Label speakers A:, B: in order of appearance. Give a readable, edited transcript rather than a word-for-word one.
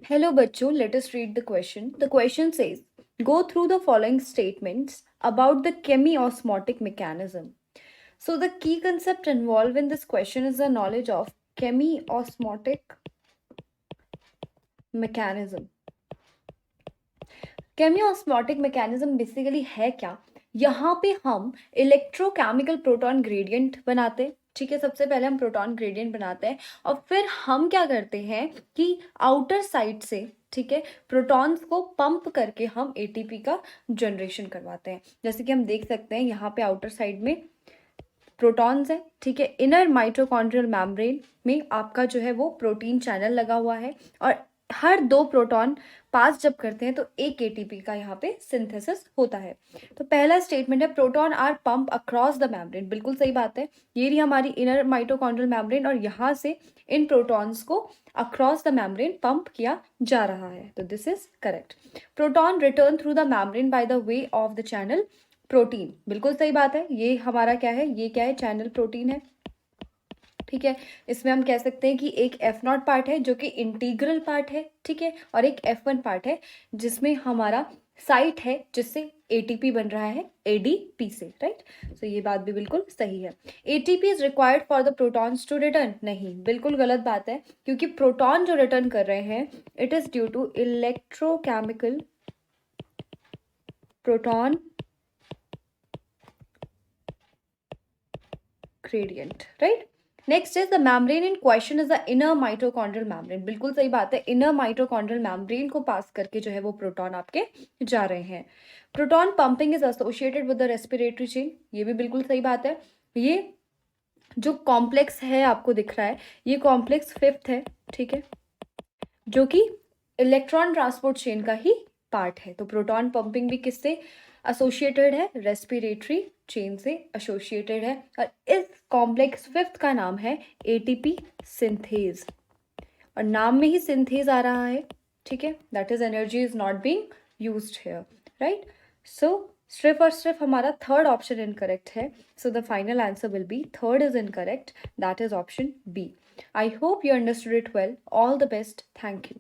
A: Hello बच्चों, let us read the question. The question says, go through the following statements about the chemiosmotic mechanism. So the key concept involved in this question is the knowledge of chemiosmotic mechanism. Chemiosmotic mechanism basically है क्या? यहाँ पे हम electrochemical proton gradient बनाते हैं। ठीक है, सबसे पहले हम प्रोटॉन ग्रेडियंट बनाते हैं और फिर हम क्या करते हैं कि आउटर साइड से, ठीक है, प्रोटॉन्स को पंप करके हम एटीपी का जनरेशन करवाते हैं। जैसे कि हम देख सकते हैं यहाँ पे आउटर साइड में प्रोटॉन्स है, ठीक है। इनर माइटोकॉन्ड्रियल मेम्ब्रेन में आपका जो है वो प्रोटीन चैनल लगा हुआ है और हर 2 प्रोटॉन पास जब करते हैं तो एक एटीपी का यहाँ पे सिंथेसिस होता है। तो पहला स्टेटमेंट है proton are pump across the membrane. बिल्कुल सही बात है, ये रही हमारी इनर माइटोकॉन्ड्रियल मेम्ब्रेन और यहाँ से इन प्रोटॉन्स को अक्रॉस द मेम्ब्रेन पंप किया जा रहा है। तो this is correct. Proton return through the membrane by the way of the channel protein. बिल्कुल सही बात है, ये हमारा क्या है, ये क्या है, चैनल प्रोटीन है। ठीक है, इसमें हम कह सकते हैं कि एक F0 पार्ट है जो कि इंटीग्रल पार्ट है, ठीक है, और एक F1 पार्ट है जिसमें हमारा साइट है जिससे एटीपी बन रहा है एडीपी से, राइट। सो ये बात भी बिल्कुल सही है। ATP is required for the protons to return. नहीं, बिल्कुल गलत बात है, क्योंकि प्रोटॉन जो रिटर्न कर रहे हैं it is due to electrochemical proton gradient, right? Next is the membrane in question is the inner mitochondrial membrane. बिल्कुल सही बात है, inner mitochondrial membrane को पास करके जो है वो प्रोटॉन आपके जा रहे हैं। Proton pumping is associated with the respiratory chain. ये भी बिल्कुल सही बात है। ये जो कॉम्प्लेक्स है आपको दिख रहा है, ये कॉम्प्लेक्स 5th है, ठीक है, जो कि इलेक्ट्रॉन ट्रांसपोर्ट चेन का ही पार्ट है। तो प्रोटॉन पंपिंग भी किससे एसोसिएटेड है? रेस्पिरेटरी चेन से एसोसिएटेड है। और इस कॉम्प्लेक्स 5th का नाम है एटीपी सिंथेज, और नाम में ही सिंथेज आ रहा है, ठीक है। That is energy is not being used here, right. So सिर्फ और सिर्फ हमारा थर्ड ऑप्शन इनकरेक्ट है। So the final answer will be third is incorrect, that is option B. I hope you understood it well. All the best. Thank you.